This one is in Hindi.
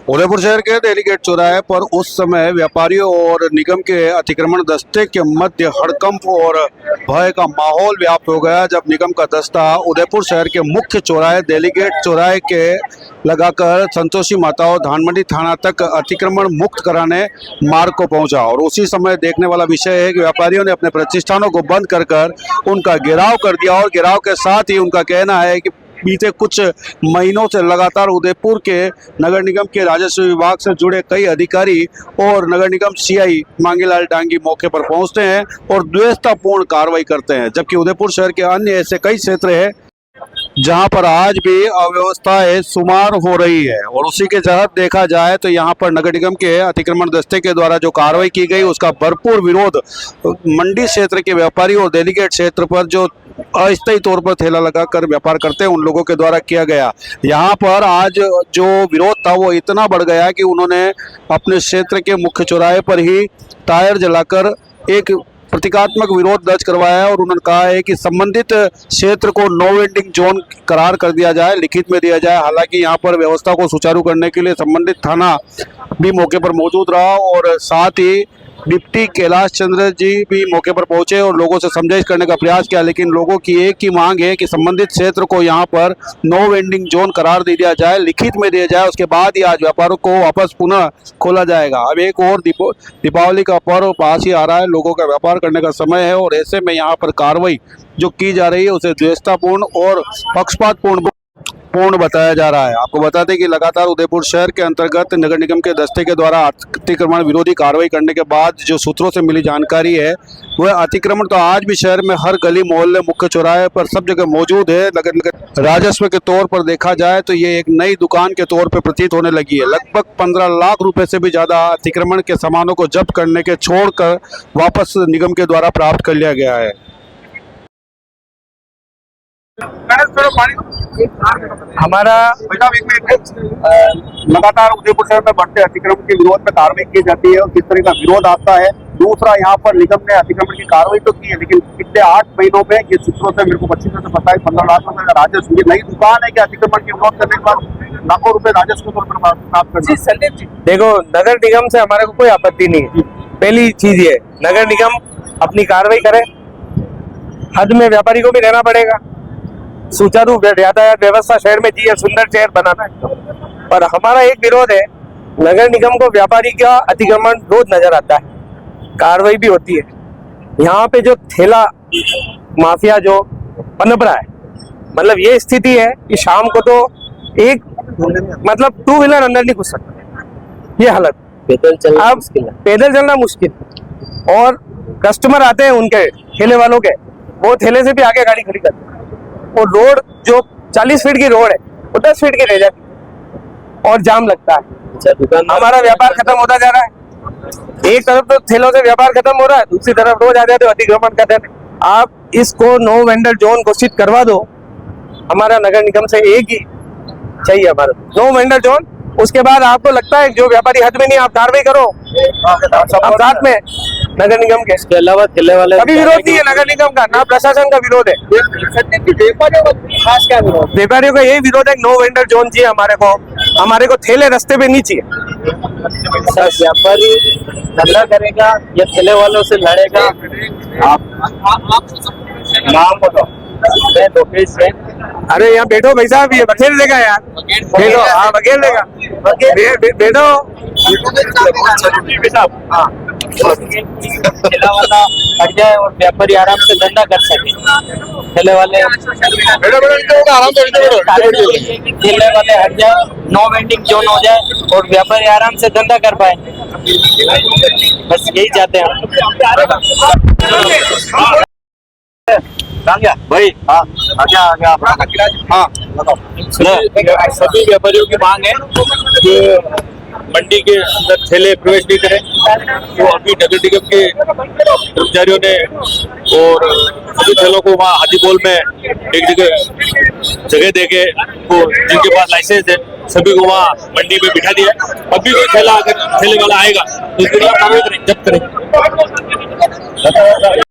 उदयपुर शहर के डेलीगेट चौराहे पर उस समय व्यापारियों और निगम के अतिक्रमण दस्ते के मध्य हड़कंप और भय का माहौल व्याप्त हो गया जब निगम का दस्ता उदयपुर शहर के मुख्य चौराहे डेलीगेट चौराहे के लगाकर संतोषी माता और धानमंडी थाना तक अतिक्रमण मुक्त कराने मार्ग को पहुंचा। और उसी समय देखने वाला विषय है कि व्यापारियों ने अपने प्रतिष्ठानों को बंद कर उनका घेराव कर दिया और घेराव के साथ ही उनका कहना है कि बीते कुछ महीनों से लगातार उदयपुर के नगर निगम के राजस्व विभाग से जुड़े कई अधिकारी और नगर निगम सीआई मांगीलाल डांगी मौके पर पहुंचते हैं और द्वेषतापूर्ण कार्रवाई करते हैं, जबकि उदयपुर शहर के अन्य ऐसे कई क्षेत्र हैं जहां पर आज भी अव्यवस्थाएं शुमार हो रही है। और उसी के तहत देखा जाए तो यहां पर नगर निगम के अतिक्रमण दस्ते के द्वारा जो कार्रवाई की गई उसका भरपूर विरोध मंडी क्षेत्र के व्यापारी और डेलीगेट क्षेत्र पर जो अस्थायी तौर पर ठेला लगाकर व्यापार करते हैं उन लोगों के द्वारा किया गया। यहाँ पर आज जो विरोध था वो इतना बढ़ गया कि उन्होंने अपने क्षेत्र के मुख्य चौराहे पर ही टायर जलाकर एक प्रतीकात्मक विरोध दर्ज करवाया है और उन्होंने कहा है कि संबंधित क्षेत्र को नो वेंडिंग जोन करार कर दिया जाए, लिखित में दिया जाए। हालांकि यहाँ पर व्यवस्था को सुचारू करने के लिए संबंधित थाना भी मौके पर मौजूद रहा और साथ ही डिप्टी कैलाश चंद्र जी भी मौके पर पहुंचे और लोगों से समझाइश करने का प्रयास किया, लेकिन लोगों की एक ही मांग है कि संबंधित क्षेत्र को यहां पर नो वेंडिंग जोन करार दे दिया जाए, लिखित में दिया जाए। उसके बाद ही आज व्यापारों को वापस पुनः खोला जाएगा। अब एक और दीपावली का पर्व पास ही आ रहा है, लोगों का व्यापार करने का समय है और ऐसे में यहाँ पर कार्रवाई जो की जा रही है उसे द्वेषतापूर्ण और पक्षपातपूर्ण बताया जा रहा है। आपको बता दें कि लगातार उदयपुर शहर के अंतर्गत नगर निगम के दस्ते के द्वारा अतिक्रमण विरोधी कार्रवाई करने के बाद जो सूत्रों से मिली जानकारी है वह अतिक्रमण तो आज भी शहर में हर गली मोहल्ले मुख्य चौराहे पर सब जगह मौजूद है। राजस्व के तौर पर देखा जाए तो ये एक नई दुकान के तौर पर प्रतीत होने लगी है। लगभग 15 लाख रुपए से भी ज्यादा अतिक्रमण के सामानों को जब्त करने के छोड़कर वापस निगम के द्वारा प्राप्त कर लिया गया है। हमारा लगातार उदयपुर शहर में बढ़ते अतिक्रमण के विरोध में कार्रवाई की जाती है और किस तरह का विरोध आता है। दूसरा, यहाँ पर निगम ने अतिक्रमण की कार्रवाई तो की है, लेकिन पिछले 8 महीनों में ये सूत्रों से मेरे को अच्छी तरह से पता है 15 लाख रुपए का राजस्व, ये नई दुकान है कि अतिक्रमण के विरोध करने के बाद लाखों रुपए राजस्व के तौर पर प्राप्त करना। संदीप जी, देखो, नगर निगम से हमारे को कोई आपत्ति नहीं है। पहली चीज ये, नगर निगम अपनी कार्रवाई करे, हद में व्यापारी को भी रहना पड़ेगा। सुचारू यातायात व्यवस्था शहर में चाहिए, सुंदर शहर बनाना है। पर हमारा एक विरोध है, नगर निगम को व्यापारी का अतिक्रमण रोज नजर आता है, कार्रवाई भी होती है। यहाँ पे जो ठेला माफिया जो पनप रहा है, मतलब ये स्थिति है कि शाम को तो एक मतलब 2 व्हीलर अंदर नहीं घुस सकता, ये हालत। पैदल चलना मुश्किल है, पैदल चलना मुश्किल। और कस्टमर आते हैं उनके ठेले वालों के, वो ठेले से भी आगे गाड़ी खड़ी करते हैं। और रोड जो 40 फीट की रोड है वो 10 फीट की रह जाती है और जाम लगता है। हमारा व्यापार खत्म होता जा रहा है। एक तरफ तो ठेलों से व्यापार खत्म हो रहा है, दूसरी तरफ रोज आ जाते हो अतिक्रमण करते हैं। आप इसको नो वेंडर जोन घोषित करवा दो। हमारा नगर निगम से एक ही चाहिए, हमारा नो वेंडर जोन। उसके बाद आपको लगता है जो व्यापारी हद में नहीं, आप कार्रवाई करो आप साथ में नगर निगम के। इसके अलावा ठेले वाले अभी विरोध नहीं है नगर निगम का, ना प्रशासन का विरोध है। व्यापारियों का यही विरोध है, नो वेंडर जोन चाहिए हमारे को ठेले रास्ते पे नहीं चाहिए। व्यापारी धंधा करेगा या ठेले वालों से लड़ेगा? आप नाम बताओ। मैं लोकेश है। अरे यहाँ बैठो भाई साहब, ये बखेर देगा यार, बैठो। हाँ, बखेर देगा, बैठो। हाँ, ठेला वाला हट जाए और व्यापारी आराम से धंधा कर सके। ठेले वाले हट जाए, नो वेंडिंग जोन हो जाए और व्यापारी आराम से धंधा कर पाए, बस यही चाहते हैं भाई। हाँ, हाँ, सभी व्यापारियों की मांग है कि मंडी के अंदर ठेले प्रवेश नहीं करें। तो अभी नगर निगम के कर्मचारियों ने और सभी ठेलों को वहाँ हाजीपोल में एक जगह देके वो जिनके पास लाइसेंस है सभी को वहाँ मंडी में बिठा दिया। अभी कोई ठेला अगर ठेले वाला आएगा तो इसके लिए कार्रवाई करें, जब्त करें।